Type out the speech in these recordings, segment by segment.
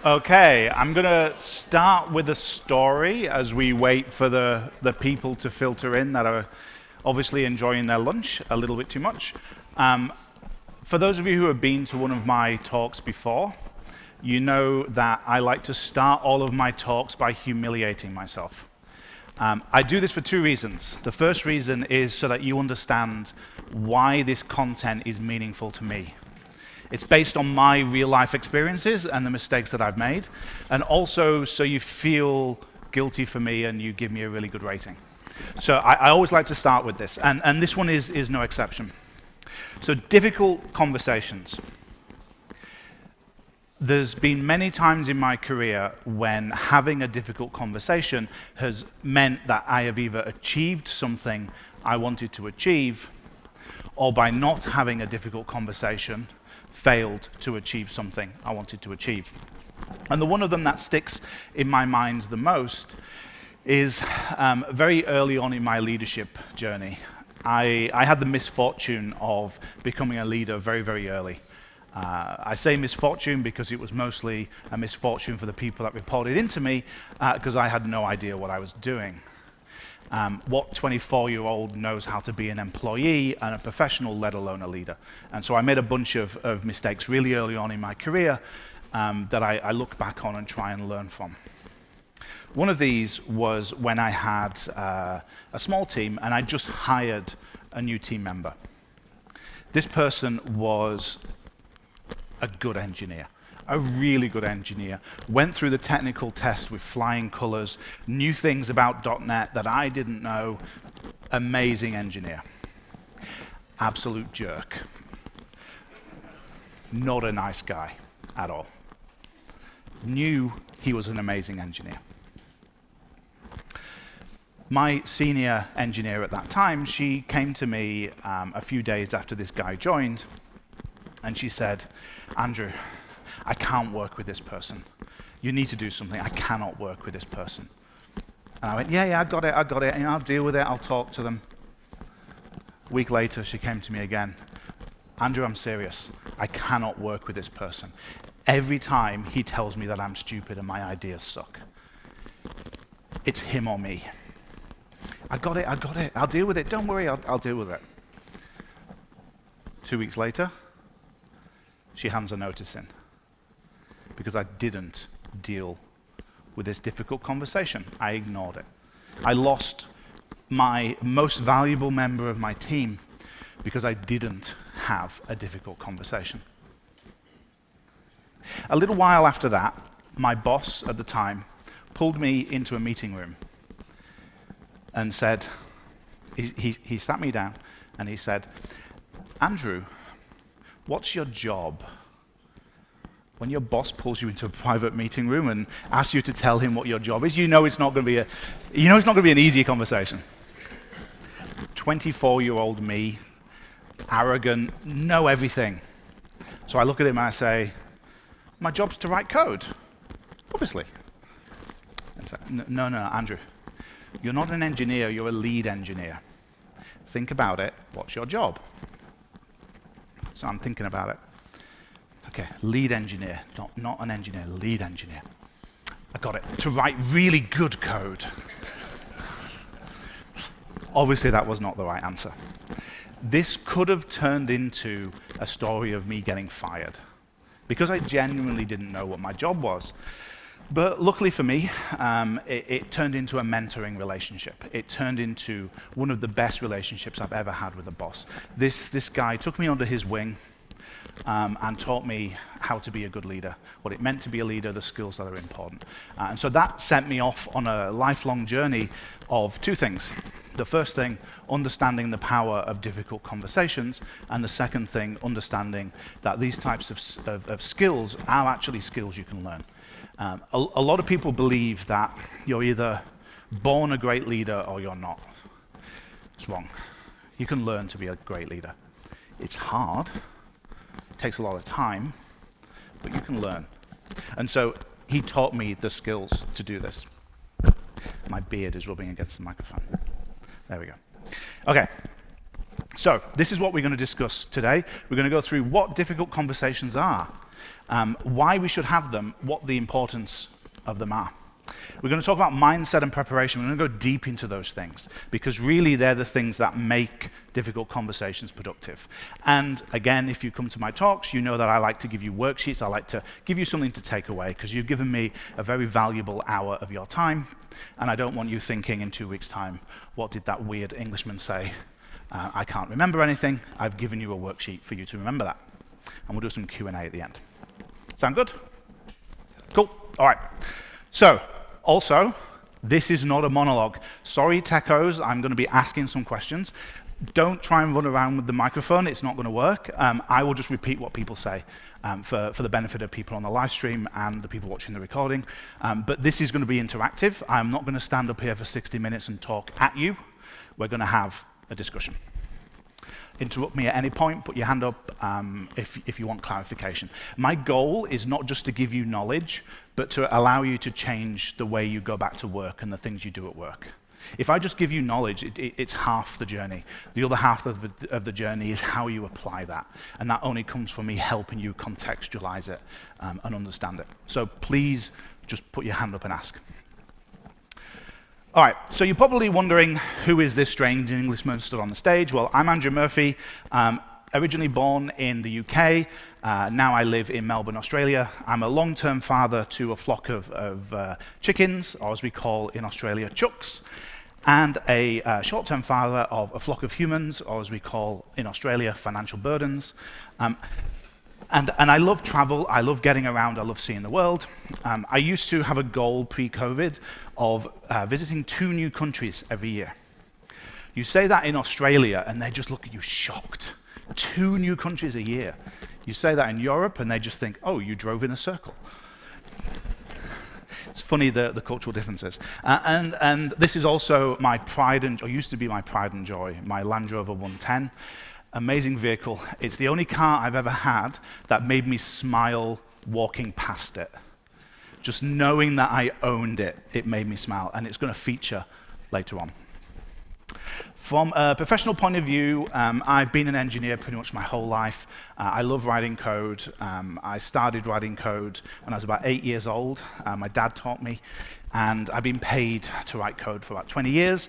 Okay, I'm going to start with a story as we wait for the people to filter in that are obviously enjoying their lunch a little bit too much. For those of you who have been to one of my talks before, you know that I like to start all of my talks by humiliating myself. I do this for two reasons. The first reason is so that you understand why this content is meaningful to me. It's based on my real-life experiences and the mistakes that I've made, and also so you feel guilty for me and you give me a really good rating. So I always like to start with this, and this one is no exception. So difficult conversations. There's been many times in my career when having a difficult conversation has meant that I have either achieved something I wanted to achieve, or by not having a difficult conversation, failed to achieve something I wanted to achieve. And the one of them that sticks in my mind the most is very early on in my leadership journey. I had the misfortune of becoming a leader very, very early. I say misfortune because it was mostly a misfortune for the people that reported into me because I had no idea what I was doing. What 24-year-old knows how to be an employee and a professional, let alone a leader? And so I made a bunch of mistakes really early on in my career that I look back on and try and learn from. One of these was when I had a small team and I just hired a new team member. This person was a good engineer. A really good engineer, went through the technical test with flying colors, knew things about .NET that I didn't know. Amazing engineer. Absolute jerk. Not a nice guy at all. Knew he was an amazing engineer. My senior engineer at that time, she came to me a few days after this guy joined, and she said, "Andrew, I can't work with this person. You need to do something. I cannot work with this person." And I went, yeah, I got it. And I'll deal with it. I'll talk to them. A week later, she came to me again. "Andrew, I'm serious. I cannot work with this person. Every time he tells me that I'm stupid and my ideas suck. It's him or me." I got it. I'll deal with it. Don't worry, I'll deal with it. 2 weeks later, she hands a notice in, because I didn't deal with this difficult conversation. I ignored it. I lost my most valuable member of my team because I didn't have a difficult conversation. A little while after that, my boss at the time pulled me into a meeting room and said, he sat me down and he said, "Andrew, what's your job?" When your boss pulls you into a private meeting room and asks you to tell him what your job is, you know it's not going to be an easy conversation. 24-year-old me, arrogant, know everything. So I look at him and I say, "My job's to write code, obviously." And so, no, Andrew, you're not an engineer, you're a lead engineer. Think about it, what's your job? So I'm thinking about it. Okay, lead engineer, not an engineer, lead engineer. I got it, to write really good code. Obviously that was not the right answer. This could have turned into a story of me getting fired, because I genuinely didn't know what my job was. But luckily for me, it turned into a mentoring relationship. It turned into one of the best relationships I've ever had with a boss. This guy took me under his wing, and taught me how to be a good leader, what it meant to be a leader, the skills that are important. And so that sent me off on a lifelong journey of two things. The first thing, understanding the power of difficult conversations, and the second thing, understanding that these types of skills are actually skills you can learn. A lot of people believe that you're either born a great leader or you're not. It's wrong. You can learn to be a great leader. It's hard. It takes a lot of time, but you can learn. And so he taught me the skills to do this. My beard is rubbing against the microphone. There we go. Okay, So this is what we're going to discuss today. We're going to go through what difficult conversations are, why we should have them, what the importance of them are. We're going to talk about mindset and preparation. We're going to go deep into those things because really they're the things that make difficult conversations productive. And again, if you come to my talks, you know that I like to give you worksheets. I like to give you something to take away because you've given me a very valuable hour of your time. And I don't want you thinking in 2 weeks' time, what did that weird Englishman say? I can't remember anything. I've given you a worksheet for you to remember that. And we'll do some Q&A at the end. Sound good? Cool. All right. So, also, this is not a monologue. Sorry, techos, I'm going to be asking some questions. Don't try and run around with the microphone. It's not going to work. I will just repeat what people say for the benefit of people on the live stream and the people watching the recording. But this is going to be interactive. I'm not going to stand up here for 60 minutes and talk at you. We're going to have a discussion. Interrupt me at any point, put your hand up if you want clarification. My goal is not just to give you knowledge, but to allow you to change the way you go back to work and the things you do at work. If I just give you knowledge, it's half the journey. The other half of the journey is how you apply that. And that only comes from me helping you contextualize it and understand it. So please just put your hand up and ask. All right, so you're probably wondering, who is this strange Englishman stood on the stage? Well, I'm Andrew Murphy, originally born in the UK. Now I live in Melbourne, Australia. I'm a long-term father to a flock of chickens, or as we call in Australia, chooks, and a short-term father of a flock of humans, or as we call in Australia, financial burdens. And I love travel, I love getting around, I love seeing the world. I used to have a goal pre-COVID of visiting 2 new countries every year. You say that in Australia and they just look at you shocked. 2 new countries a year. You say that in Europe and they just think, oh, you drove in a circle. It's funny the cultural differences. And this is also my pride and, or used to be my pride and joy, my Land Rover 110. Amazing vehicle. It's the only car I've ever had that made me smile walking past it. Just knowing that I owned it, it made me smile, and it's going to feature later on. From a professional point of view, I've been an engineer pretty much my whole life. I love writing code. I started writing code when I was about 8 years old. My dad taught me, and I've been paid to write code for about 20 years,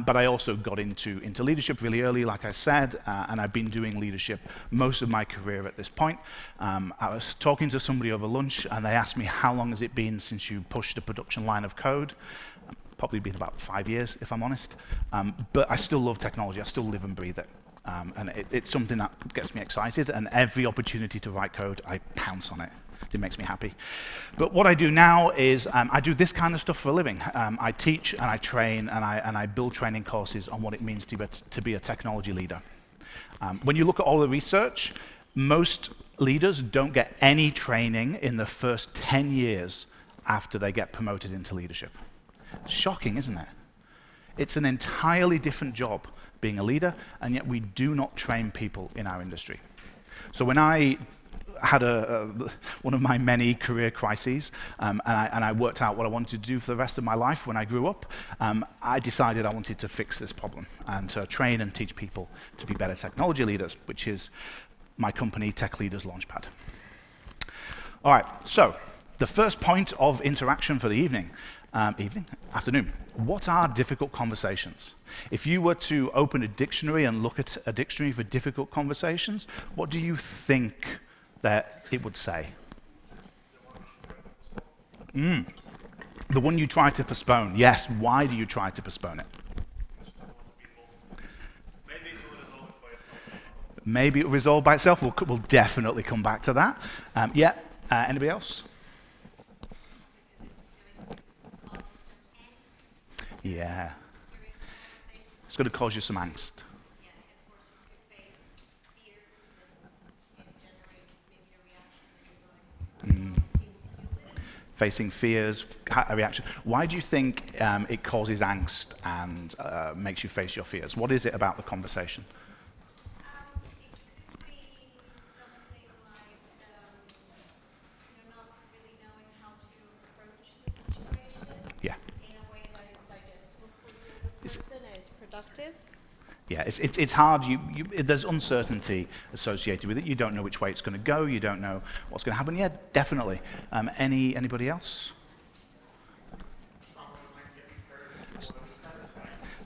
but I also got into leadership really early, like I said, and I've been doing leadership most of my career at this point. I was talking to somebody over lunch, and they asked me, how long has it been since you pushed a production line of code? Probably been about 5 years, if I'm honest. But I still love technology. I still live and breathe it. And it's something that gets me excited, and every opportunity to write code, I pounce on it. It makes me happy. But what I do now is I do this kind of stuff for a living. I teach and I train and I build training courses on what it means to be a technology leader. When you look at all the research, most leaders don't get any training in the first 10 years after they get promoted into leadership. Shocking, isn't it? It's an entirely different job being a leader, and yet we do not train people in our industry. So when I had one of my many career crises, and I worked out what I wanted to do for the rest of my life when I grew up, I decided I wanted to fix this problem and to train and teach people to be better technology leaders, which is my company, Tech Leaders Launchpad. All right, so the first point of interaction for the afternoon. What are difficult conversations? If you were to open a dictionary and look at a dictionary for difficult conversations, what do you think that it would say? The one you try to postpone. Yes, why do you try to postpone it? Maybe it'll resolve by itself. We'll definitely come back to that. Anybody else? Yeah. It's going to cause you some angst. Yeah, and force you to face fears and generate maybe a reaction that you're going. Facing fears, a reaction. Why do you think it causes angst and makes you face your fears? What is it about the conversation? It could be something like not really knowing how to approach the situation Yeah. in a way that is digestible for the other person and is productive. Yeah, it's hard. There's uncertainty associated with it. You don't know which way it's going to go. You don't know what's going to happen. Yeah, definitely. Anybody else?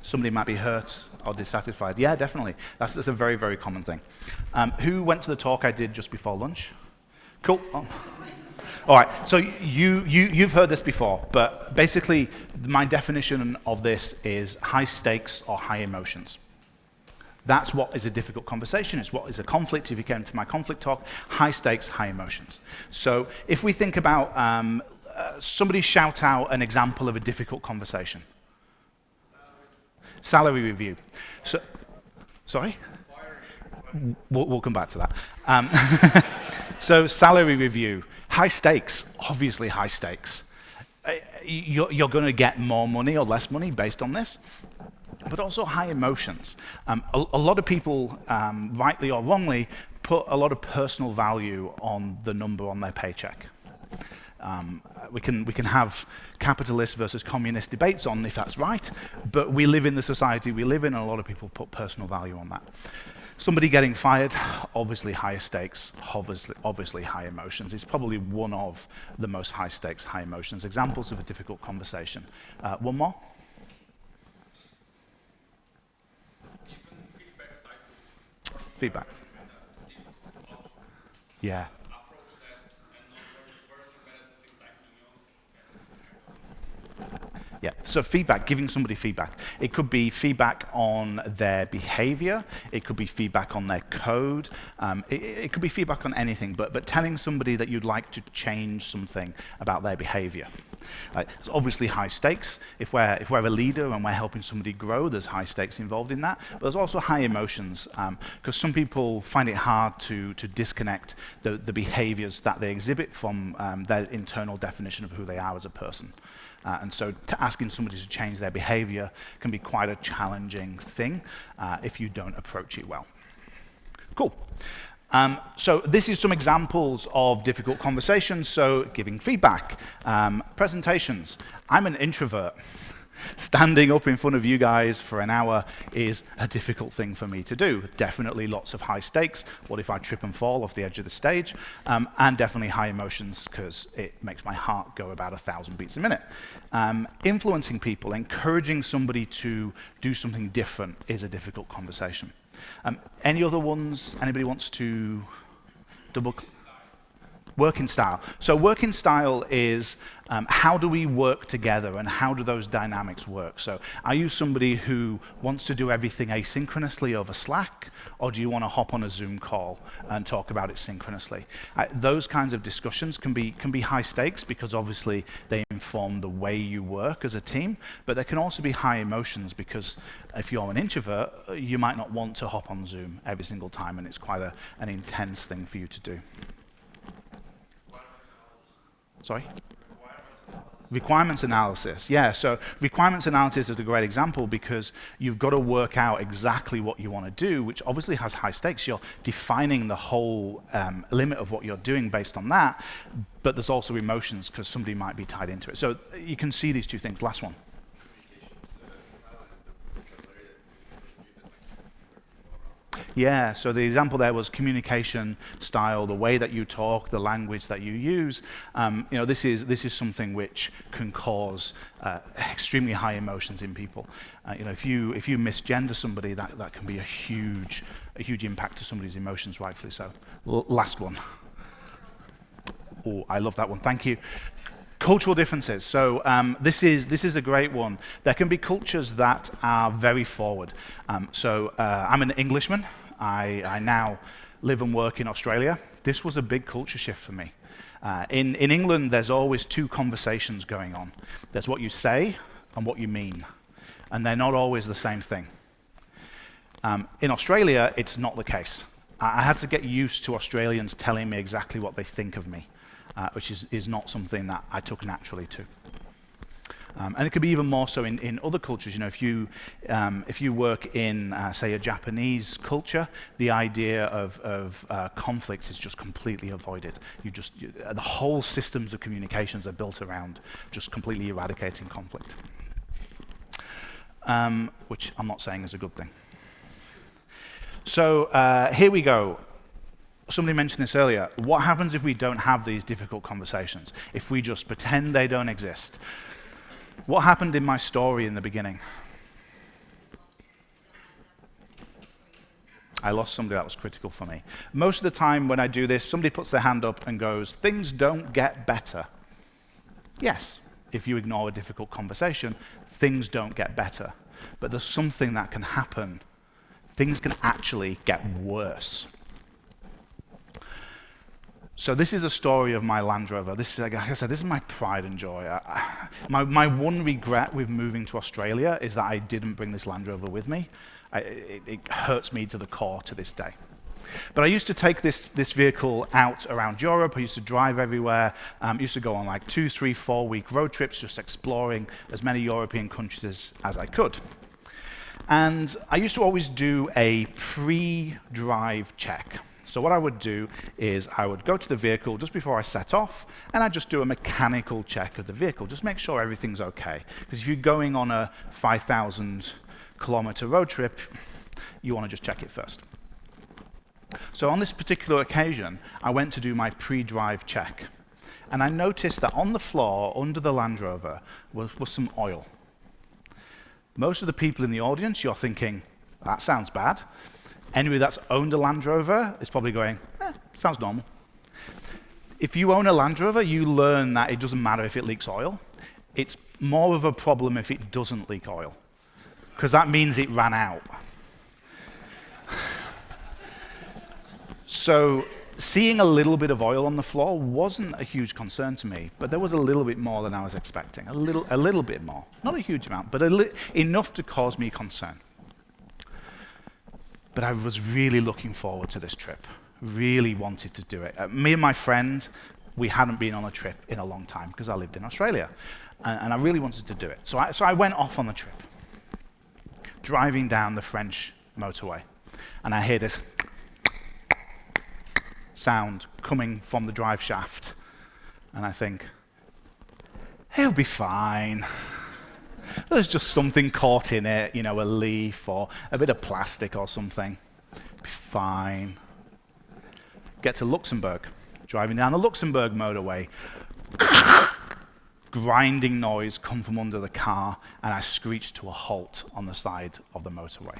Somebody might be hurt or dissatisfied. Yeah, definitely. That's a very, very common thing. Who went to the talk I did just before lunch? Cool. Oh. All right, so you've heard this before, but basically my definition of this is high stakes or high emotions. That's what is a difficult conversation. It's what is a conflict. If you came to my conflict talk, high stakes, high emotions. So if we think about somebody shout out an example of a difficult conversation. Salary review. So, sorry? We'll come back to that. So salary review. High stakes, obviously high stakes. You're going to get more money or less money based on this, but also high emotions. A lot of people, rightly or wrongly, put a lot of personal value on the number on their paycheck. We can have capitalist versus communist debates on if that's right, but we live in the society we live in, and a lot of people put personal value on that. Somebody getting fired, obviously higher stakes, obviously high emotions. It's probably one of the most high stakes, high emotions. Examples of a difficult conversation. One more? Feedback. Yeah. Yeah, so feedback, giving somebody feedback. It could be feedback on their behavior, it could be feedback on their code, it could be feedback on anything, but telling somebody that you'd like to change something about their behavior. It's obviously high stakes. If we're a leader and we're helping somebody grow, there's high stakes involved in that, but there's also high emotions, because some people find it hard to disconnect the behaviors that they exhibit from their internal definition of who they are as a person. And so asking somebody to change their behavior can be quite a challenging thing if you don't approach it well. Cool. So this is some examples of difficult conversations. So giving feedback, presentations. I'm an introvert. Standing up in front of you guys for an hour is a difficult thing for me to do. Definitely lots of high stakes. What if I trip and fall off the edge of the stage? And definitely high emotions, because it makes my heart go about 1,000 beats a minute. Influencing people, encouraging somebody to do something different is a difficult conversation. Any other ones? Anybody wants to double? Working style. So working style is how do we work together and how do those dynamics work? So are you somebody who wants to do everything asynchronously over Slack, or do you want to hop on a Zoom call and talk about it synchronously? Those kinds of discussions can be high stakes because obviously they inform the way you work as a team, but they can also be high emotions because if you're an introvert, you might not want to hop on Zoom every single time, and it's quite an intense thing for you to do. Sorry? Requirements analysis, yeah. So requirements analysis is a great example because you've got to work out exactly what you want to do, which obviously has high stakes. You're defining the whole limit of what you're doing based on that, but there's also emotions because somebody might be tied into it. So you can see these two things. Last one. Yeah, so the example there was communication style, the way that you talk, the language that you use. This is something which can cause extremely high emotions in people. If you misgender somebody, that can be a huge impact to somebody's emotions, rightfully so. Last one. Oh, I love that one. Thank you. Cultural differences. So this is a great one. There can be cultures that are very forward. I'm an Englishman. I now live and work in Australia. This was a big culture shift for me. In England, there's always two conversations going on. There's what you say and what you mean, and they're not always the same thing. In Australia, it's not the case. I had to get used to Australians telling me exactly what they think of me, which is not something that I took naturally to. And it could be even more so in other cultures. If you work in, say, a Japanese culture, the idea of conflicts is just completely avoided. The whole systems of communications are built around just completely eradicating conflict, which I'm not saying is a good thing. So here we go. Somebody mentioned this earlier. What happens if we don't have these difficult conversations? If we just pretend they don't exist? What happened in my story in the beginning? I lost somebody that was critical for me. Most of the time when I do this, somebody puts their hand up and goes, things don't get better. Yes, if you ignore a difficult conversation, things don't get better. But there's something that can happen. Things can actually get worse. So this is a story of my Land Rover. This is, like I said, this is my pride and joy. My one regret with moving to Australia is that I didn't bring this Land Rover with me. It hurts me to the core to this day. But I used to take this vehicle out around Europe. I used to drive everywhere. I used to go on like 2, 3, 4-week road trips, just exploring as many European countries as I could. And I used to always do a pre-drive check. So what I would do is I would go to the vehicle just before I set off, and I'd just do a mechanical check of the vehicle, just make sure everything's okay. Because if you're going on a 5,000-kilometer road trip, you want to just check it first. So on this particular occasion, I went to do my pre-drive check, and I noticed that on the floor under the Land Rover was some oil. Most of the people in the audience, you're thinking, that sounds bad. Anybody that's owned a Land Rover is probably going, sounds normal. If you own a Land Rover, you learn that it doesn't matter if it leaks oil. It's more of a problem if it doesn't leak oil, because that means it ran out. So seeing a little bit of oil on the floor wasn't a huge concern to me, but there was a little bit more than I was expecting, a little bit more. Not a huge amount, but enough to cause me concern. But I was really looking forward to this trip, really wanted to do it. Me and my friend, we hadn't been on a trip in a long time because I lived in Australia, and I really wanted to do it. So I went off on the trip, driving down the French motorway, and I hear this sound coming from the drive shaft, and I think, he'll be fine. There's just something caught in it, you know, a leaf or a bit of plastic or something. Be fine. Get to Luxembourg, driving down the Luxembourg motorway. Grinding noise come from under the car, and I screeched to a halt on the side of the motorway.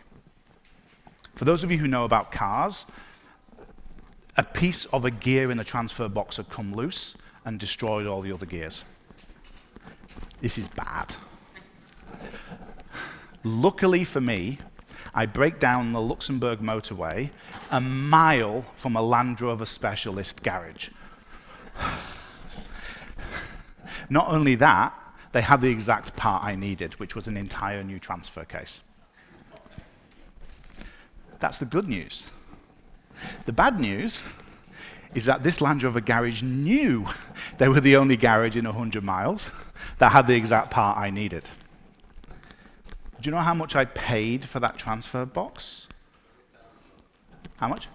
For those of you who know about cars, a piece of a gear in the transfer box had come loose and destroyed all the other gears. This is bad. Luckily for me, I break down the Luxembourg motorway a mile from a Land Rover specialist garage. Not only that, they had the exact part I needed, which was an entire new transfer case. That's the good news. The bad news is that this Land Rover garage knew they were the only garage in 100 miles that had the exact part I needed. Do you know how much I paid for that transfer box? How much?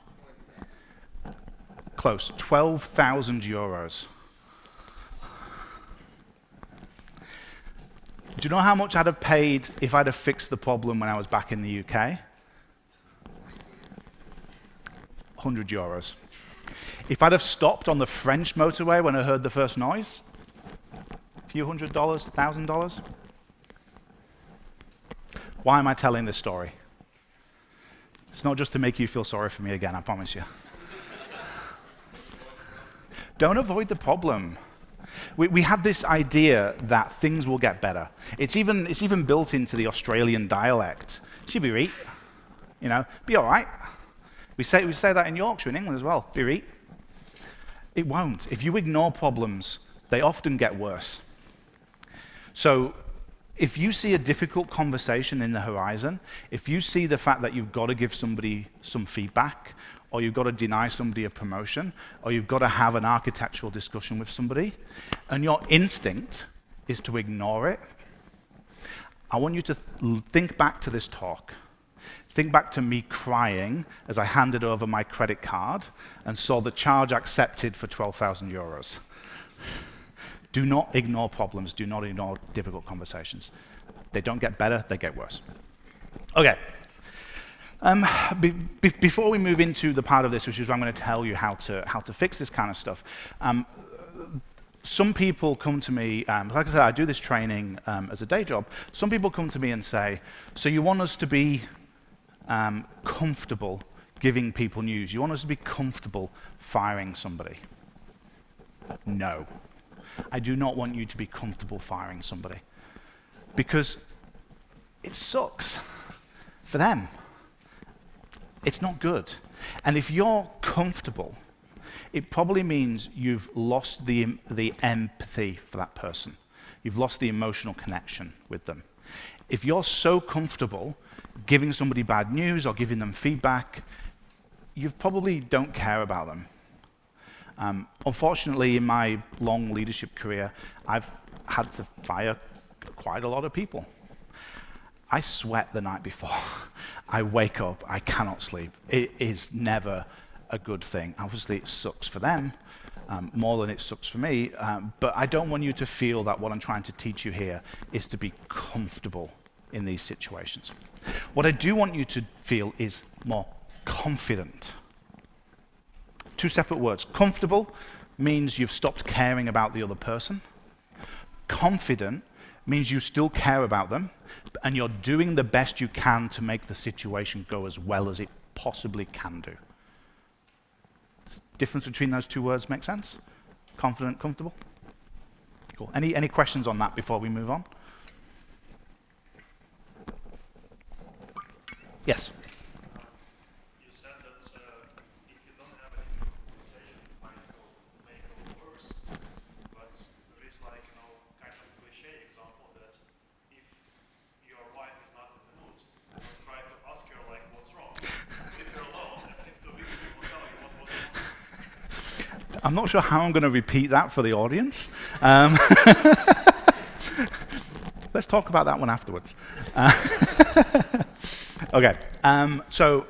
Close, 12,000 euros. Do you know how much I'd have paid if I'd have fixed the problem when I was back in the UK? 100 euros. If I'd have stopped on the French motorway when I heard the first noise, a few $100, $1,000. Why am I telling this story? It's not just to make you feel sorry for me again, I promise you. Don't avoid the problem. We have this idea that things will get better. It's even built into the Australian dialect. Should be right, you know, be all right. We say that in Yorkshire, in England as well. Be right. It won't. If you ignore problems, they often get worse. So if you see a difficult conversation in the horizon, if you see the fact that you've got to give somebody some feedback, or you've got to deny somebody a promotion, or you've got to have an architectural discussion with somebody, and your instinct is to ignore it, I want you to think back to this talk. Think back to me crying as I handed over my credit card and saw the charge accepted for 12,000 euros. Do not ignore problems. Do not ignore difficult conversations. They don't get better, they get worse. Okay. Before we move into the part of this, which is where I'm going to tell you how to fix this kind of stuff, some people come to me, like I said, I do this training as a day job. Some people come to me and say, so you want us to be comfortable giving people news? You want us to be comfortable firing somebody? No. I do not want you to be comfortable firing somebody, because it sucks for them. It's not good. And if you're comfortable, it probably means you've lost the empathy for that person. You've lost the emotional connection with them. If you're so comfortable giving somebody bad news or giving them feedback, you probably don't care about them. Unfortunately, in my long leadership career, I've had to fire quite a lot of people. I sweat the night before. I wake up, I cannot sleep. It is never a good thing. Obviously, it sucks for them more than it sucks for me, but I don't want you to feel that what I'm trying to teach you here is to be comfortable in these situations. What I do want you to feel is more confident. Two separate words. Comfortable means you've stopped caring about the other person. Confident means you still care about them, and you're doing the best you can to make the situation go as well as it possibly can do. Difference between those two words make sense? Confident, comfortable? Cool. Any questions on that before we move on? Yes? You said that if you don't have any conversation, it may go worse. But there is kind of cliche example that if your wife is not in the mood, you'll try to ask her what's wrong. If you're alone, and in 2 weeks she will tell you what was wrong. I'm not sure how I'm going to repeat that for the audience. Let's talk about that one afterwards. Okay, so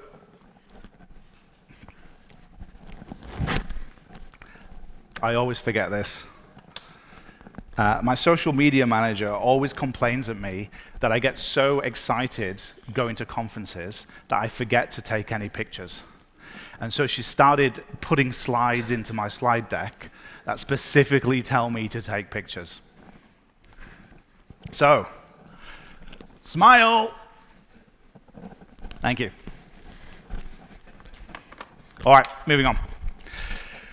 I always forget this. My social media manager always complains at me that I get so excited going to conferences that I forget to take any pictures. And so she started putting slides into my slide deck that specifically tell me to take pictures. So, smile. Thank you. All right, moving on.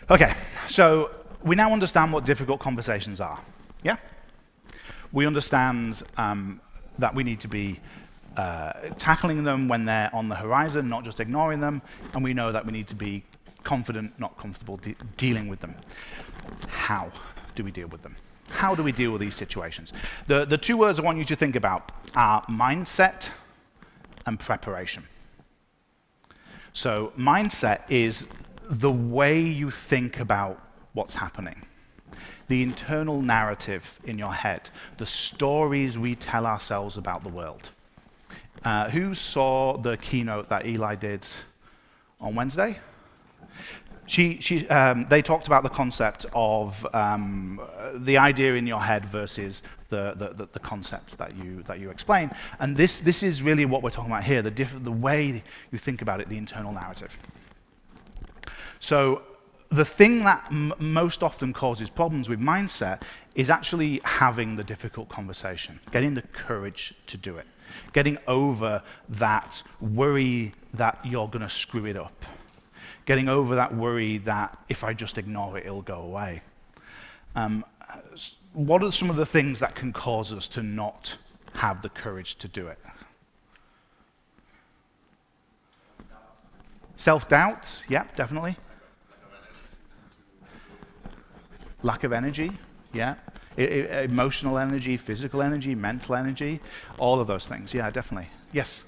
Okay, so we now understand what difficult conversations are. Yeah? We understand that we need to be tackling them when they're on the horizon, not just ignoring them, and we know that we need to be confident, not comfortable dealing with them. How do we deal with them? How do we deal with these situations? The two words I want you to think about are mindset and preparation. So mindset is the way you think about what's happening, the internal narrative in your head, the stories we tell ourselves about the world. Who saw the keynote that Eli did on Wednesday? They talked about the concept of the idea in your head versus the concept that you explain, and this is really what we're talking about here: the way you think about it, the internal narrative. So the thing that most often causes problems with mindset is actually having the difficult conversation, getting the courage to do it, getting over that worry that you're going to screw it up. Getting over that worry that if I just ignore it, it'll go away. What are some of the things that can cause us to not have the courage to do it? Self-doubt, yeah, definitely. Lack of energy, yeah. Emotional energy, physical energy, mental energy, all of those things, yeah, definitely. Yes?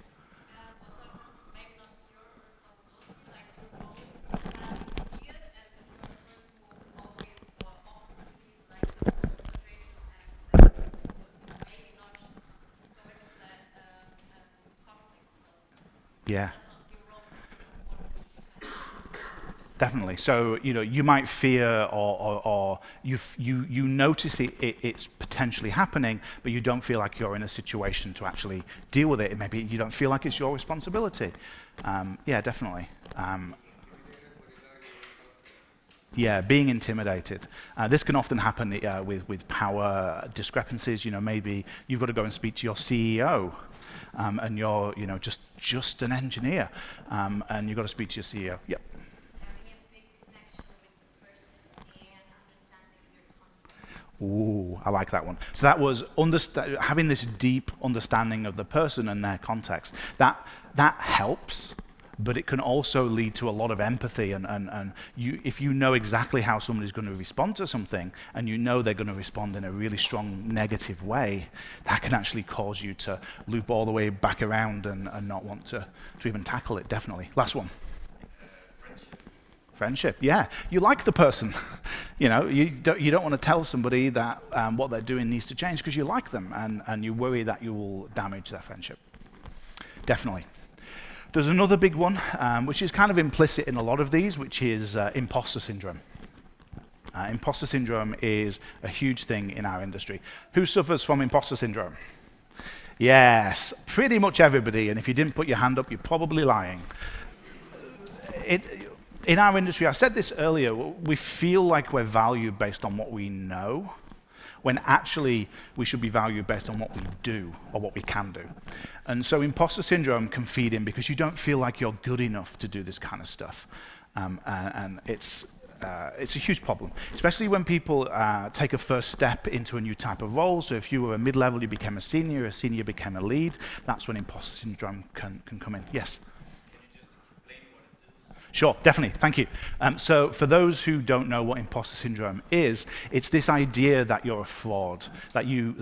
Yeah. Definitely. So, you might fear or you notice it's potentially happening, but you don't feel like you're in a situation to actually deal with it. Maybe you don't feel like it's your responsibility. Yeah, definitely. Yeah, being intimidated. This can often happen with power discrepancies. Maybe you've got to go and speak to your CEO, and you're, just an engineer, and you've got to speak to your CEO. Yep. Having a big connection with the person and understanding your context. Ooh, I like that one. So that was having this deep understanding of the person and their context. That helps, but it can also lead to a lot of empathy. And if you know exactly how somebody's going to respond to something, and you know they're going to respond in a really strong negative way, that can actually cause you to loop all the way back around and not want to even tackle it, definitely. Last one. Friendship, yeah. You like the person. You don't want to tell somebody that what they're doing needs to change because you like them, and you worry that you will damage their friendship. Definitely. There's another big one, which is kind of implicit in a lot of these, which is imposter syndrome. Imposter syndrome is a huge thing in our industry. Who suffers from imposter syndrome? Yes, pretty much everybody, and if you didn't put your hand up, you're probably lying. In our industry, I said this earlier, we feel like we're valued based on what we know, when actually we should be valued based on what we do or what we can do. And so imposter syndrome can feed in because you don't feel like you're good enough to do this kind of stuff. And it's a huge problem, especially when people take a first step into a new type of role. So if you were a mid-level, you became a senior became a lead, that's when imposter syndrome can come in. Yes? Sure, definitely, thank you. So for those who don't know what imposter syndrome is, it's this idea that you're a fraud, that you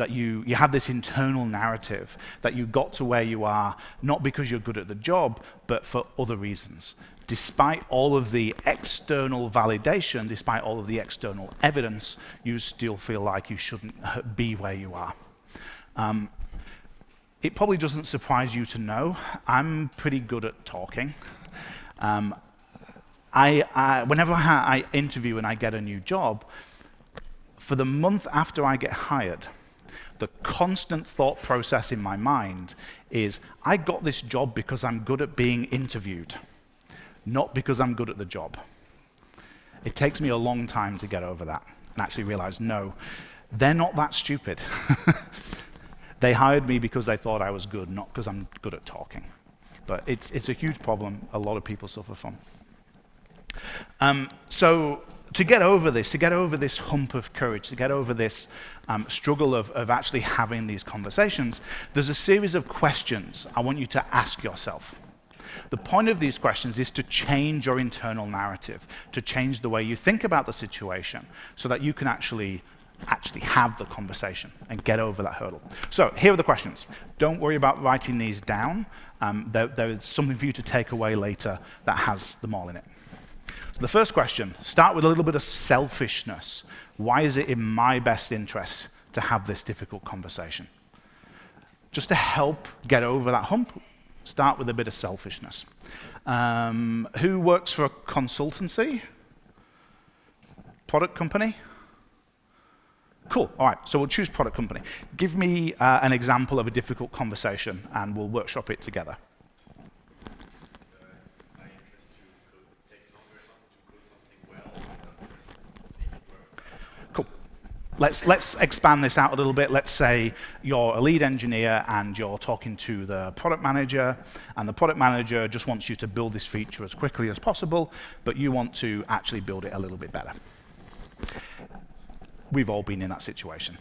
have this internal narrative, that you got to where you are, not because you're good at the job, but for other reasons. Despite all of the external validation, despite all of the external evidence, you still feel like you shouldn't be where you are. It probably doesn't surprise you to know, I'm pretty good at talking. Whenever I interview and I get a new job, for the month after I get hired, the constant thought process in my mind is, I got this job because I'm good at being interviewed, not because I'm good at the job. It takes me a long time to get over that and actually realize, no, they're not that stupid. They hired me because they thought I was good, not because I'm good at talking. But it's a huge problem a lot of people suffer from. So to get over this hump of courage, to get over this struggle of actually having these conversations, there's a series of questions I want you to ask yourself. The point of these questions is to change your internal narrative, to change the way you think about the situation so that you can actually have the conversation and get over that hurdle. So here are the questions. Don't worry about writing these down. There is something for you to take away later that has them all in it. So the first question, start with a little bit of selfishness. Why is it in my best interest to have this difficult conversation? Just to help get over that hump, start with a bit of selfishness. Who works for a consultancy? Product company? Cool, all right, so we'll choose product company. Give me an example of a difficult conversation and we'll workshop it together. Let's expand this out a little bit. Let's say you're a lead engineer and you're talking to the product manager, and the product manager just wants you to build this feature as quickly as possible, but you want to actually build it a little bit better. We've all been in that situation.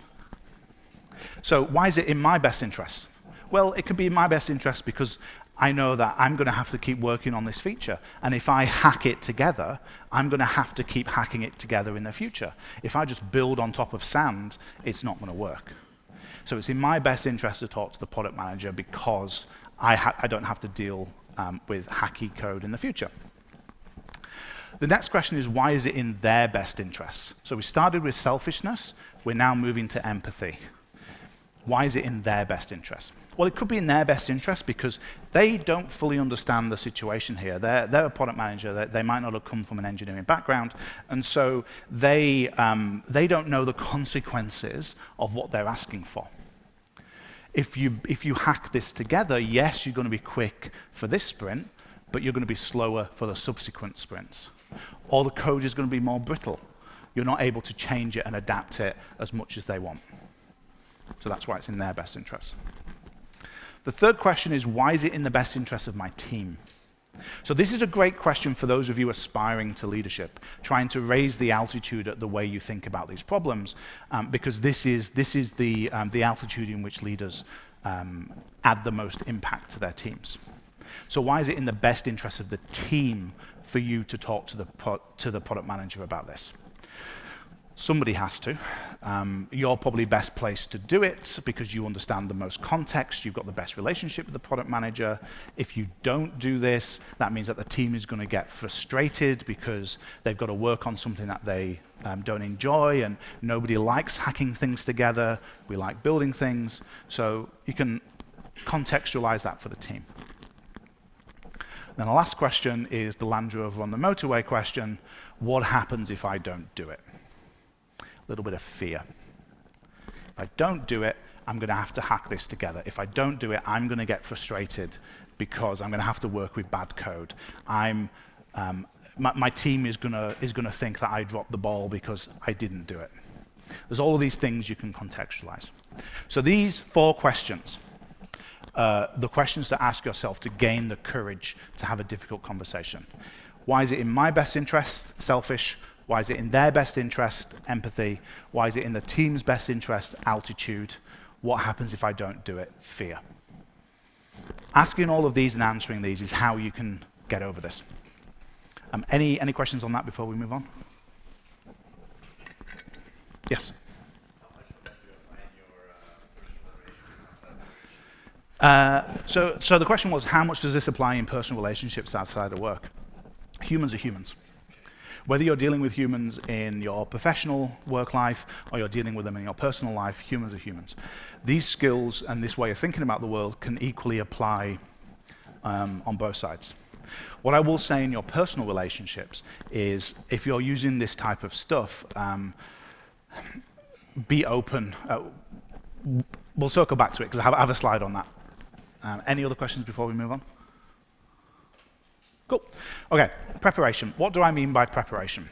So why is it in my best interest? Well, it could be in my best interest because I know that I'm going to have to keep working on this feature. And if I hack it together, I'm going to have to keep hacking it together in the future. If I just build on top of sand, it's not going to work. So it's in my best interest to talk to the product manager because I don't have to deal with hacky code in the future. The next question is, why is it in their best interests? So we started with selfishness. We're now moving to empathy. Why is it in their best interest? Well, it could be in their best interest because they don't fully understand the situation here. They're a product manager. They might not have come from an engineering background, and so they don't know the consequences of what they're asking for. If you hack this together, yes, you're going to be quick for this sprint, but you're going to be slower for the subsequent sprints. Or the code is going to be more brittle. You're not able to change it and adapt it as much as they want. So that's why it's in their best interest. The third question is, why is it in the best interest of my team? So this is a great question for those of you aspiring to leadership, trying to raise the altitude at the way you think about these problems, because this is the altitude in which leaders add the most impact to their teams. So why is it in the best interest of the team for you to talk to the product manager about this? Somebody has to. You're probably best placed to do it because you understand the most context, you've got the best relationship with the product manager. If you don't do this, that means that the team is going to get frustrated because they've got to work on something that they don't enjoy, and nobody likes hacking things together. We like building things. So you can contextualize that for the team. Then the last question is the Land Rover on the motorway question. What happens if I don't do it? A little bit of fear. If I don't do it, I'm going to have to hack this together. If I don't do it, I'm going to get frustrated because I'm going to have to work with bad code. My team is going to think that I dropped the ball because I didn't do it. There's all of these things you can contextualize. So these 4 questions, the questions to ask yourself to gain the courage to have a difficult conversation. Why is it in my best interest? Selfish. Why is it in their best interest? Empathy. Why is it in the team's best interest? Altitude. What happens if I don't do it? Fear. Asking all of these and answering these is how you can get over this. Any questions on that before we move on? Yes? How much of that do you apply in your personal relationships outside of work? So the question was, how much does this apply in personal relationships outside of work? Humans are humans. Whether you're dealing with humans in your professional work life or you're dealing with them in your personal life, humans are humans. These skills and this way of thinking about the world can equally apply on both sides. What I will say in your personal relationships is if you're using this type of stuff, be open. We'll circle back to it because I have a slide on that. Any other questions before we move on? Cool. Okay, preparation. What do I mean by preparation?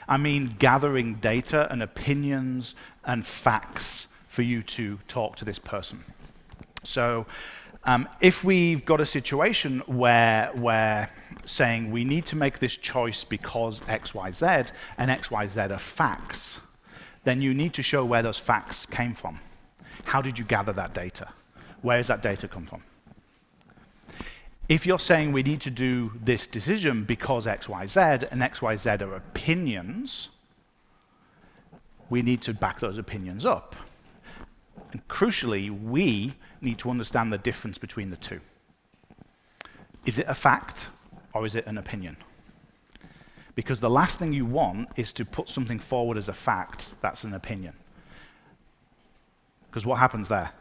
I mean gathering data and opinions and facts for you to talk to this person. So if we've got a situation where we're saying we need to make this choice because X, Y, Z, and X, Y, Z are facts, then you need to show where those facts came from. How did you gather that data? Where does that data come from? If you're saying we need to do this decision because X, Y, Z, and X, Y, Z are opinions, we need to back those opinions up. And crucially, we need to understand the difference between the two. Is it a fact or is it an opinion? Because the last thing you want is to put something forward as a fact that's an opinion. Because what happens there?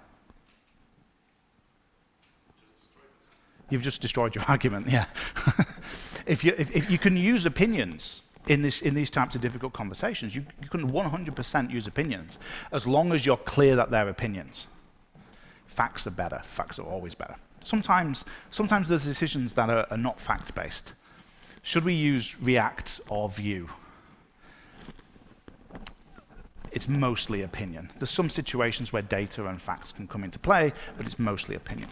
You've just destroyed your argument, yeah. If you can use opinions in these types of difficult conversations, you can 100% use opinions, as long as you're clear that they're opinions. Facts are better. Facts are always better. Sometimes there's decisions that are not fact-based. Should we use React or Vue? It's mostly opinion. There's some situations where data and facts can come into play, but it's mostly opinion.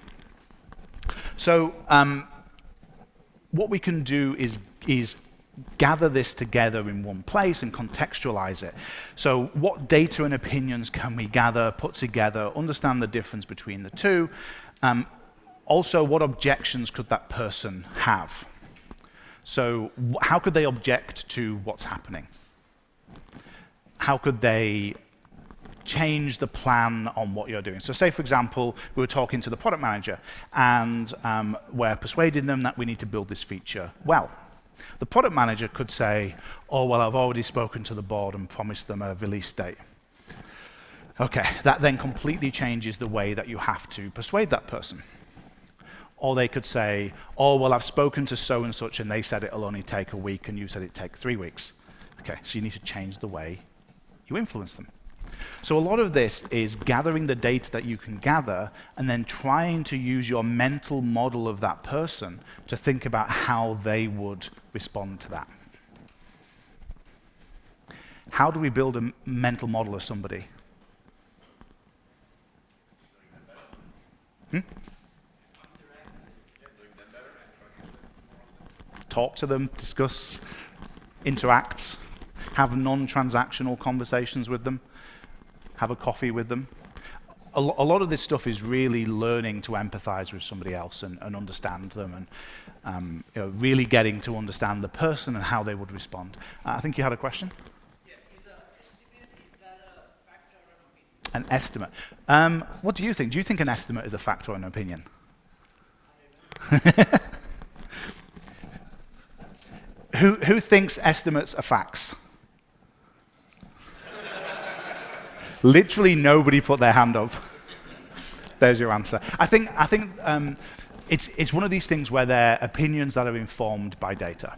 So what we can do is gather this together in one place and contextualize it. So what data and opinions can we gather, put together, understand the difference between the two? Also, what objections could that person have? So how could they object to what's happening? How could they change the plan on what you're doing? So say, for example, we were talking to the product manager and we're persuading them that we need to build this feature well. The product manager could say, oh, well, I've already spoken to the board and promised them a release date. Okay, that then completely changes the way that you have to persuade that person. Or they could say, oh, well, I've spoken to so and such and they said it'll only take a week and you said it'd take 3 weeks. Okay, so you need to change the way you influence them. So a lot of this is gathering the data that you can gather and then trying to use your mental model of that person to think about how they would respond to that. How do we build a mental model of somebody? Talk to them, discuss, interact, have non-transactional conversations with them, have a coffee with them. A lot of this stuff is really learning to empathize with somebody else and understand them and really getting to understand the person and how they would respond. I think you had a question? Yeah, is an estimate, is that a factor or an opinion? An estimate. What do you think? Do you think an estimate is a fact or an opinion? Who thinks estimates are facts? Literally nobody put their hand up. There's your answer. I think it's one of these things where they're opinions that are informed by data.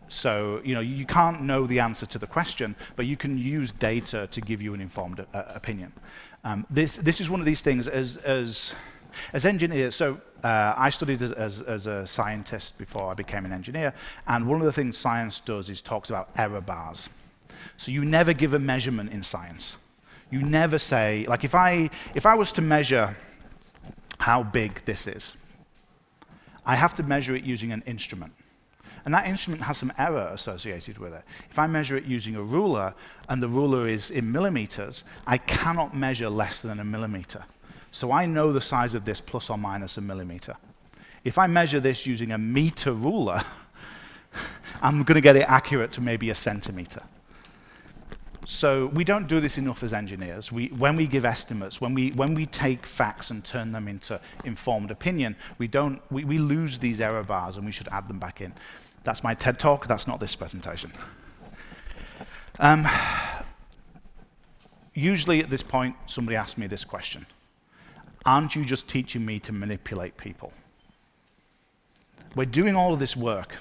So you can't know the answer to the question, but you can use data to give you an informed opinion. This is one of these things as engineers. So I studied as a scientist before I became an engineer, and one of the things science does is talks about error bars. So you never give a measurement in science. You never say, like if I was to measure how big this is, I have to measure it using an instrument. And that instrument has some error associated with it. If I measure it using a ruler, and the ruler is in millimeters, I cannot measure less than a millimeter. So I know the size of this plus or minus a millimeter. If I measure this using a meter ruler, I'm going to get it accurate to maybe a centimeter. So we don't do this enough as engineers. When we give estimates, when we take facts and turn them into informed opinion, we lose these error bars and we should add them back in. That's my TED Talk, that's not this presentation. Usually at this point, somebody asks me this question. Aren't you just teaching me to manipulate people? We're doing all of this work.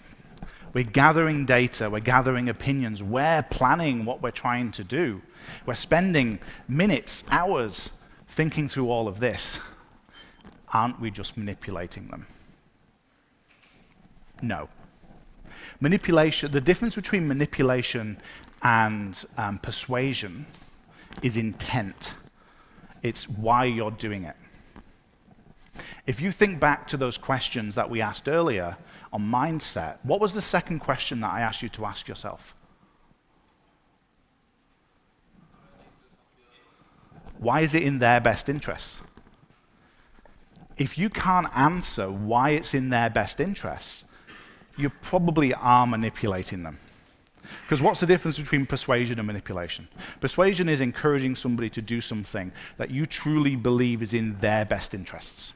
We're gathering data, we're gathering opinions, we're planning what we're trying to do. We're spending minutes, hours thinking through all of this. Aren't we just manipulating them? No. Manipulation, the difference between manipulation and persuasion is intent. It's why you're doing it. If you think back to those questions that we asked earlier on mindset, what was the second question that I asked you to ask yourself? Why is it in their best interest? If you can't answer why it's in their best interests, you probably are manipulating them. Because what's the difference between persuasion and manipulation? Persuasion is encouraging somebody to do something that you truly believe is in their best interests.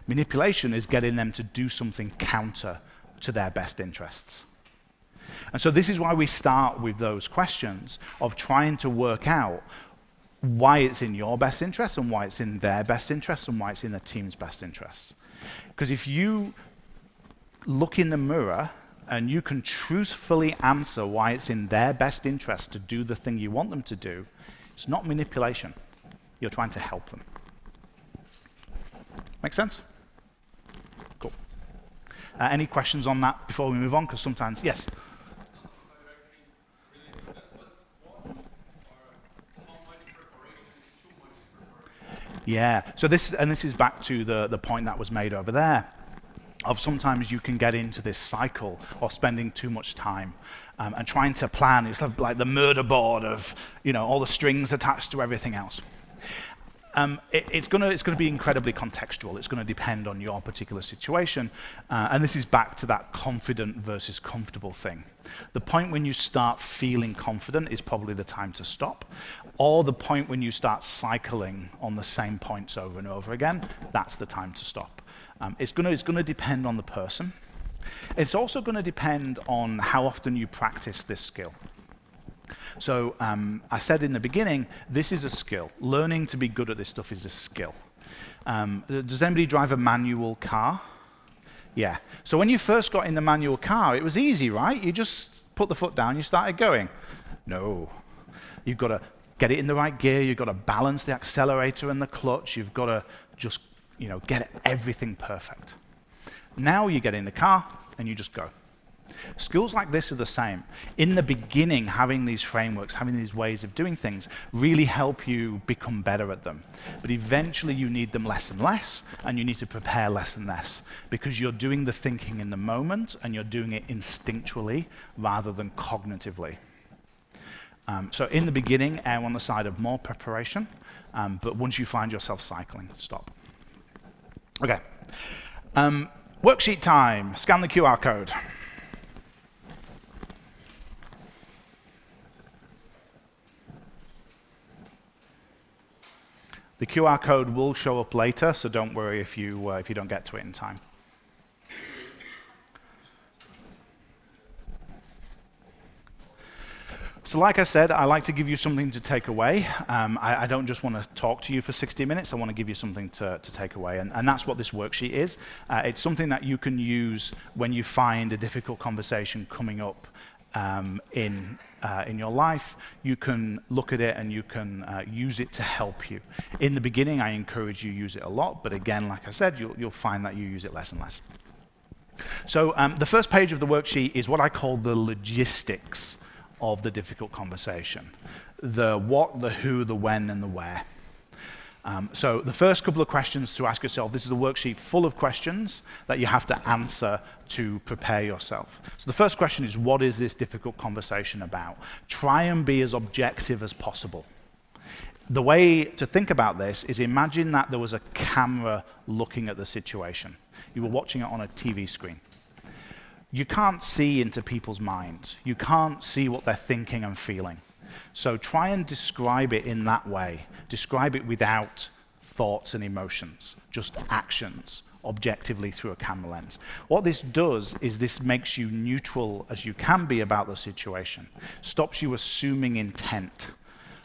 Manipulation is getting them to do something counter to their best interests. And so this is why we start with those questions of trying to work out why it's in your best interest and why it's in their best interest and why it's in the team's best interest. Because if you look in the mirror and you can truthfully answer why it's in their best interest to do the thing you want them to do, it's not manipulation. You're trying to help them. Make sense? Cool. Any questions on that before we move on? Because sometimes, yes? Yeah, so this is back to the point that was made over there, of sometimes you can get into this cycle of spending too much time and trying to plan. It's like the murder board of all the strings attached to everything else. It's going to be incredibly contextual. It's going to depend on your particular situation. And this is back to that confident versus comfortable thing. The point when you start feeling confident is probably the time to stop. Or the point when you start cycling on the same points over and over again, that's the time to stop. It's going to depend on the person. It's also going to depend on how often you practice this skill. So I said in the beginning, this is a skill. Learning to be good at this stuff is a skill. Does anybody drive a manual car? Yeah. So when you first got in the manual car, it was easy, right? You just put the foot down, you started going. No. You've got to get it in the right gear, you've got to balance the accelerator and the clutch, you've got to just, get everything perfect. Now you get in the car and you just go. Skills like this are the same. In the beginning, having these frameworks, having these ways of doing things really help you become better at them. But eventually you need them less and less, and you need to prepare less and less, because you're doing the thinking in the moment and you're doing it instinctually rather than cognitively. So in the beginning, err on the side of more preparation, but once you find yourself cycling, stop. Okay. Worksheet time. Scan the QR code. The QR code will show up later, so don't worry if you don't get to it in time. So like I said, I like to give you something to take away. I don't just want to talk to you for 60 minutes, I want to give you something to take away, and that's what this worksheet is. It's something that you can use when you find a difficult conversation coming up in your life. You can look at it and you can use it to help you. In the beginning, I encourage you use it a lot, but again, like I said, you'll find that you use it less and less. So the first page of the worksheet is what I call the logistics of the difficult conversation. The what, the who, the when, and the where. So the first couple of questions to ask yourself, this is a worksheet full of questions that you have to answer to prepare yourself. So the first question is, what is this difficult conversation about? Try and be as objective as possible. The way to think about this is, imagine that there was a camera looking at the situation. You were watching it on a TV screen. You can't see into people's minds. You can't see what they're thinking and feeling. So try and describe it in that way. Describe it without thoughts and emotions, just actions, objectively through a camera lens. What this does is this makes you neutral as you can be about the situation. Stops you assuming intent.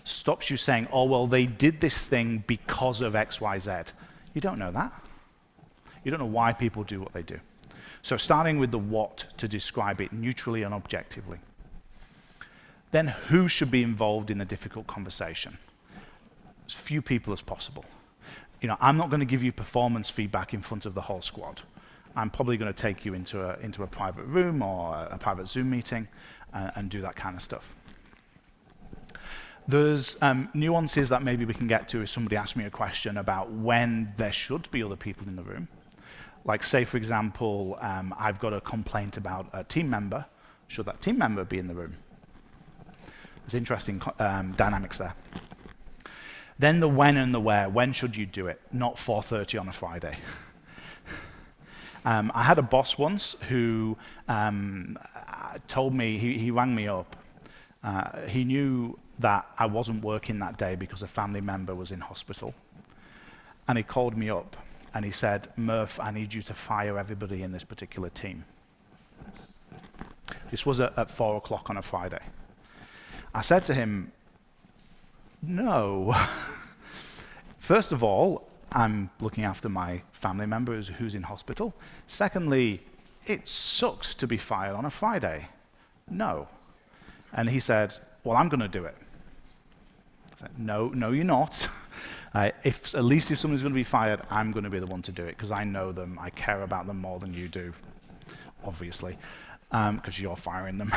Stops you saying, oh, well, they did this thing because of X, Y, Z. You don't know that. You don't know why people do what they do. So starting with the what to describe it neutrally and objectively. Then who should be involved in the difficult conversation? As few people as possible. I'm not going to give you performance feedback in front of the whole squad. I'm probably going to take you into a private room or a private Zoom meeting and do that kind of stuff. There's nuances that maybe we can get to if somebody asks me a question about when there should be other people in the room. Like, say, for example, I've got a complaint about a team member. Should that team member be in the room? There's interesting dynamics there. Then the when and the where. When should you do it? Not 4:30 on a Friday. I had a boss once who told me, he rang me up. He knew that I wasn't working that day because a family member was in hospital. And he called me up. And he said, Murph, I need you to fire everybody in this particular team. This was at 4 o'clock on a Friday. I said to him, no. First of all, I'm looking after my family member who's in hospital. Secondly, it sucks to be fired on a Friday. No. And he said, well, I'm going to do it. I said, no, you're not. At least if somebody's going to be fired, I'm going to be the one to do it, because I know them, I care about them more than you do, obviously, because you're firing them.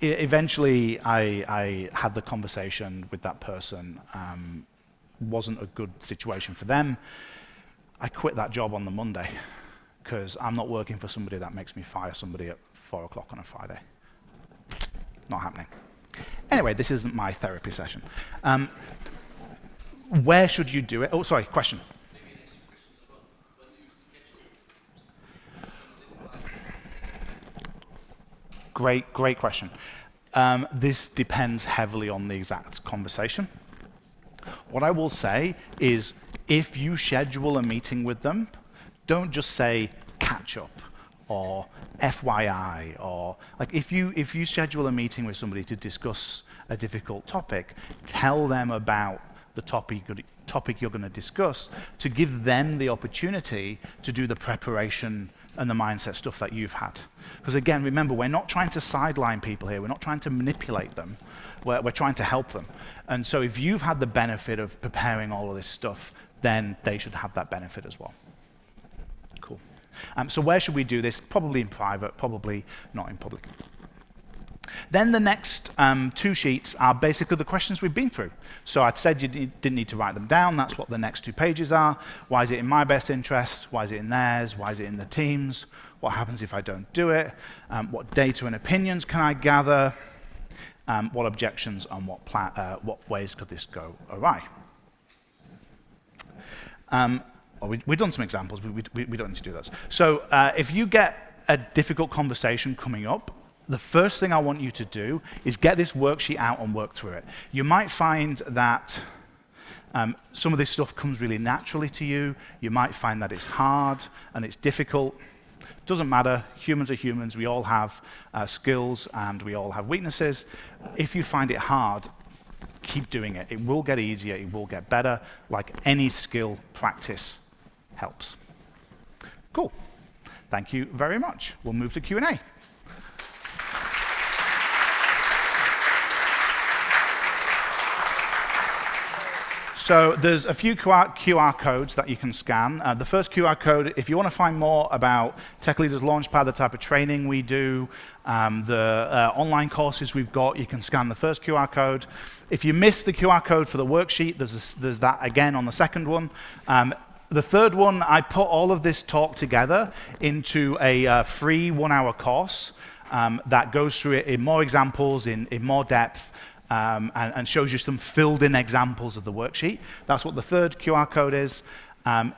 Eventually, I had the conversation with that person. Wasn't a good situation for them. I quit that job on the Monday, because I'm not working for somebody that makes me fire somebody at 4 o'clock on a Friday. Not happening. Anyway, this isn't my therapy session. Where should you do it? Oh, sorry, question. Maybe an extra question as well. When do you schedule? Great question. This depends heavily on the exact conversation. What I will say is, if you schedule a meeting with them, don't just say catch up or FYI, or like if you schedule a meeting with somebody to discuss a difficult topic, tell them about the topic you're going to discuss to give them the opportunity to do the preparation and the mindset stuff that you've had. Because again, remember, we're not trying to sideline people here. We're not trying to manipulate them. We're trying to help them. And so if you've had the benefit of preparing all of this stuff, then they should have that benefit as well. Cool. So where should we do this? Probably in private, probably not in public. Then the next 2 sheets are basically the questions we've been through. So I'd said you didn't need to write them down. That's what the next 2 pages are. Why is it in my best interest? Why is it in theirs? Why is it in the team's? What happens if I don't do it? What data and opinions can I gather? What objections and what ways could this go awry? We've done some examples. We don't need to do those. So if you get a difficult conversation coming up, the first thing I want you to do is get this worksheet out and work through it. You might find that some of this stuff comes really naturally to you. You might find that it's hard and it's difficult. Doesn't matter. Humans are humans. We all have skills and we all have weaknesses. If you find it hard, keep doing it. It will get easier. It will get better. Like any skill, practice helps. Cool. Thank you very much. We'll move to Q&A. So there's a few QR codes that you can scan. The first QR code, if you want to find more about Tech Leaders Launchpad, the type of training we do, the online courses we've got, you can scan the first QR code. If you missed the QR code for the worksheet, there's that again on the second one. The third one, I put all of this talk together into a free 1-hour course that goes through it in more examples, in more depth, and shows you some filled-in examples of the worksheet. That's what the third QR code is.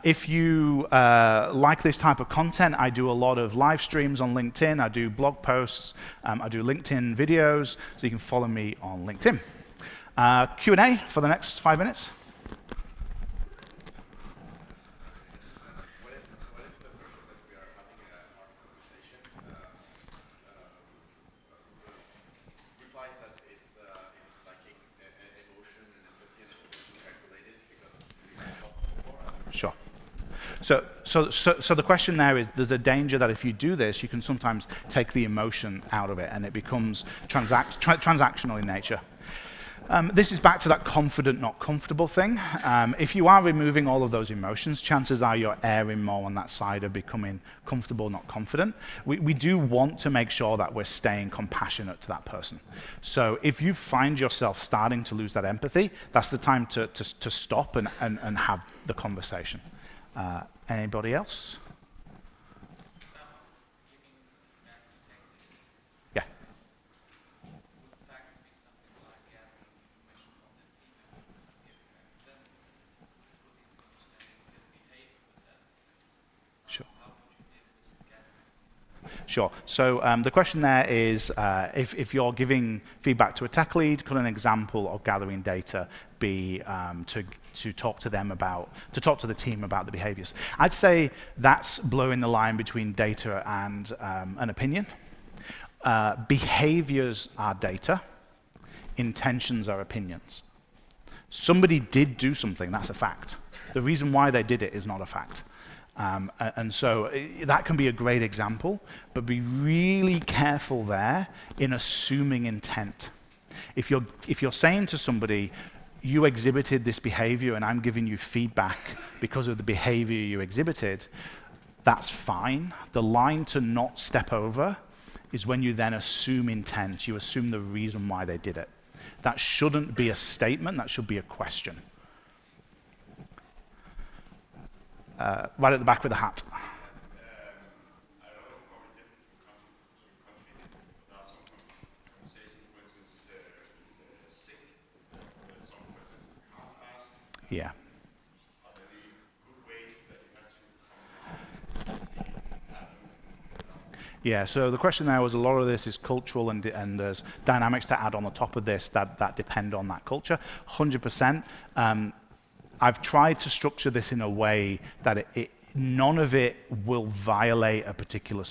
If you like this type of content, I do a lot of live streams on LinkedIn. I do blog posts. I do LinkedIn videos, so you can follow me on LinkedIn. Q&A for the next 5 minutes. What if the person that we are having our conversation replies that it's lacking emotion and empathy and it's a bit too calculated because we have talked before? Sure. So the question there is, there's a danger that if you do this, you can sometimes take the emotion out of it and it becomes transactional in nature. This is back to that confident, not comfortable thing. If you are removing all of those emotions, chances are you're erring more on that side of becoming comfortable, not confident. We do want to make sure that we're staying compassionate to that person. So if you find yourself starting to lose that empathy, that's the time to stop and have the conversation. Anybody else? Yeah. Sure. So the question there is, if you're giving feedback to a tech lead, could an example of gathering data be to talk to the team about the behaviors? I'd say that's blurring the line between data and an opinion. Behaviors are data. Intentions are opinions. Somebody did do something, that's a fact. The reason why they did it is not a fact. And so that can be a great example, but be really careful there in assuming intent. If you're saying to somebody, you exhibited this behavior and I'm giving you feedback because of the behavior you exhibited, that's fine. The line to not step over is when you then assume intent, you assume the reason why they did it. That shouldn't be a statement, that should be a question. Right at the back with the hat. I know it's probably different from country to country, but there are some conversations, for instance, is sick. There's some questions you can't ask. Yeah. Are there any good ways that you actually come Yeah, so the question there was, a lot of this is cultural and there's dynamics to add on the top of this that depend on that culture. 100%. I've tried to structure this in a way that none of it will violate a particular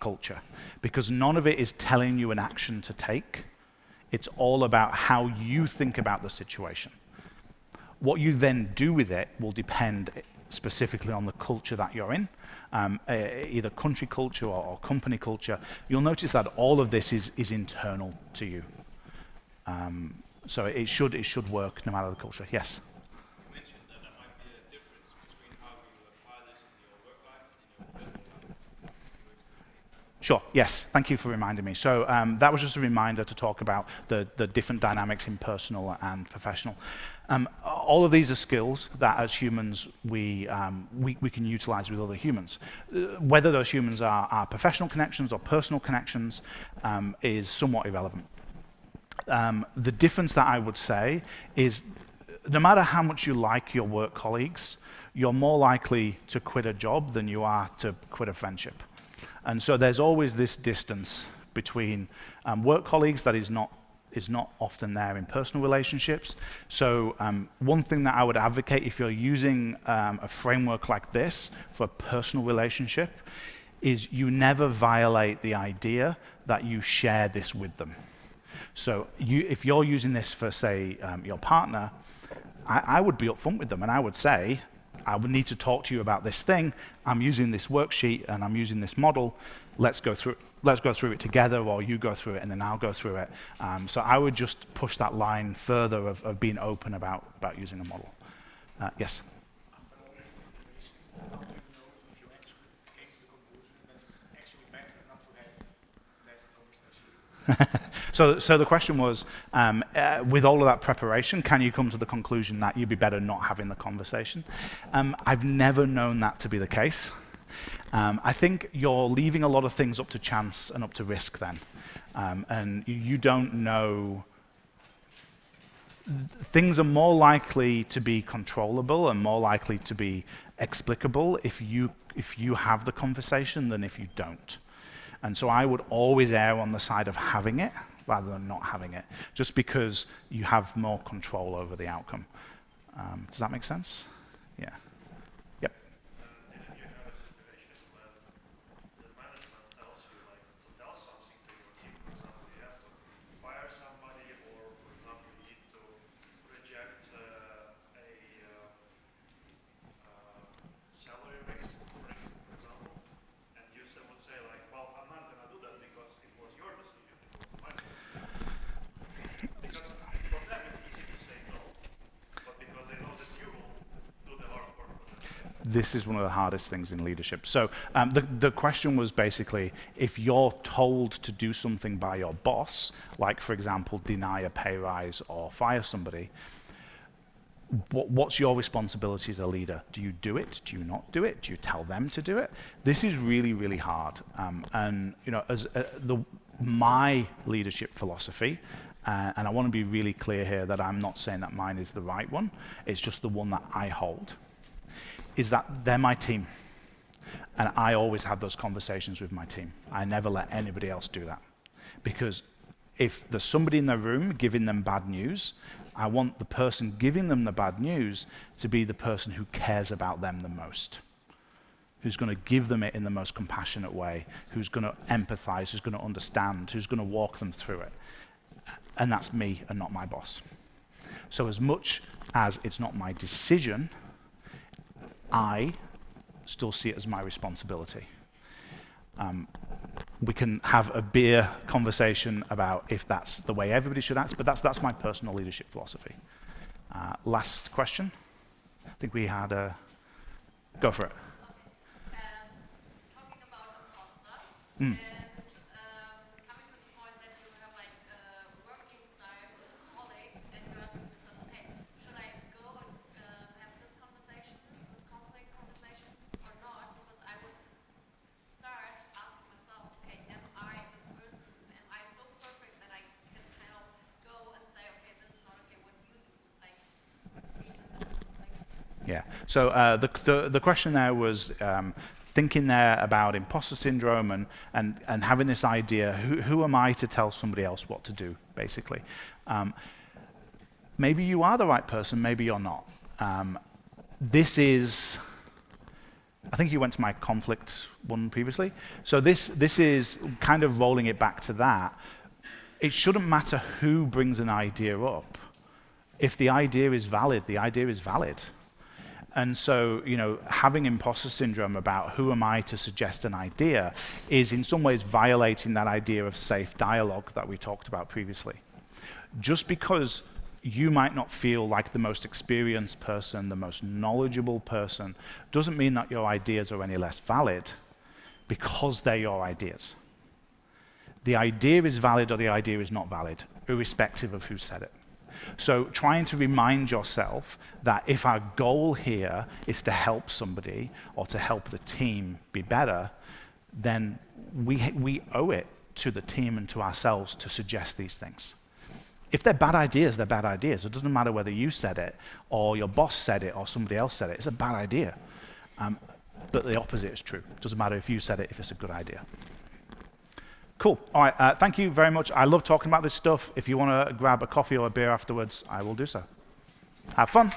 culture, because none of it is telling you an action to take. It's all about how you think about the situation. What you then do with it will depend specifically on the culture that you're in, either country culture or company culture. You'll notice that all of this is internal to you. So it should work no matter the culture. Yes? You mentioned that there might be a difference between how you apply this in your work life and in your personal life. Sure, yes, thank you for reminding me. So that was just a reminder to talk about the different dynamics in personal and professional. All of these are skills that as humans we can utilize with other humans. Whether those humans are professional connections or personal connections is somewhat irrelevant. The difference that I would say is no matter how much you like your work colleagues, you're more likely to quit a job than you are to quit a friendship. And so there's always this distance between work colleagues that is not often there in personal relationships. So one thing that I would advocate if you're using a framework like this for a personal relationship is you never violate the idea that you share this with them. So if you're using this for, say, your partner, I would be upfront with them and I would say, I would need to talk to you about this thing. I'm using this worksheet and I'm using this model. Let's go through it together, or you go through it and then I'll go through it. So I would just push that line further of being open about using a model. Yes? After all this information, how do you know if you actually came to the conclusion that it's actually better not to have that conversation? So the question was, with all of that preparation, can you come to the conclusion that you'd be better not having the conversation? I've never known that to be the case. I think you're leaving a lot of things up to chance and up to risk then. And you don't know. Things are more likely to be controllable and more likely to be explicable if you have the conversation than if you don't. And so I would always err on the side of having it rather than not having it, just because you have more control over the outcome. Does that make sense? Yeah. Yep. Didn't you have a situation when the management tells you like to tell something to your team? For example, you have to fire somebody, or for example, you need to reject a salary raise, for example, and you would say like, well, I'm not gonna do that because it was your decision, it was mine. Because for them it's easy to say no, but because they know that you will do the hard work for them. This is one of the hardest things in leadership. So the question was basically, if you're told to do something by your boss, like for example, deny a pay rise or fire somebody, what's your responsibility as a leader? Do you do it? Do you not do it? Do you tell them to do it? This is really, really hard. And you know, as my leadership philosophy, and I want to be really clear here that I'm not saying that mine is the right one, it's just the one that I hold, is that they're my team. And I always have those conversations with my team. I never let anybody else do that. Because if there's somebody in the room giving them bad news, I want the person giving them the bad news to be the person who cares about them the most, who's going to give them it in the most compassionate way, who's going to empathize, who's going to understand, who's going to walk them through it. And that's me and not my boss. So as much as it's not my decision, I still see it as my responsibility. We can have a beer conversation about if that's the way everybody should act, but that's my personal leadership philosophy. Last question. I think we had a... Go for it. Talking about imposter, Mm. and coming to the point that you have like a working style with a colleague, and you ask yourself, okay, should I go and have this conversation, this conflict conversation, or not? Because I would start asking myself, okay, am I the person, am I so perfect that I can kind of go and say, okay, this is not okay, what do you do? Like, being in this conflict. Yeah. So the question there was thinking there about imposter syndrome and having this idea, who am I to tell somebody else what to do, basically. Maybe you are the right person, maybe you're not. This is I think you went to my conflict one previously. So this is kind of rolling it back to that. It shouldn't matter who brings an idea up. If the idea is valid, the idea is valid. And so, having imposter syndrome about who am I to suggest an idea is in some ways violating that idea of safe dialogue that we talked about previously. Just because you might not feel like the most experienced person, the most knowledgeable person, doesn't mean that your ideas are any less valid because they're your ideas. The idea is valid or the idea is not valid, irrespective of who said it. So trying to remind yourself that if our goal here is to help somebody or to help the team be better, then we owe it to the team and to ourselves to suggest these things. If they're bad ideas, they're bad ideas. It doesn't matter whether you said it or your boss said it or somebody else said it. It's a bad idea. But the opposite is true. It doesn't matter if you said it, if it's a good idea. Cool. All right. Thank you very much. I love talking about this stuff. If you want to grab a coffee or a beer afterwards, I will do so. Have fun.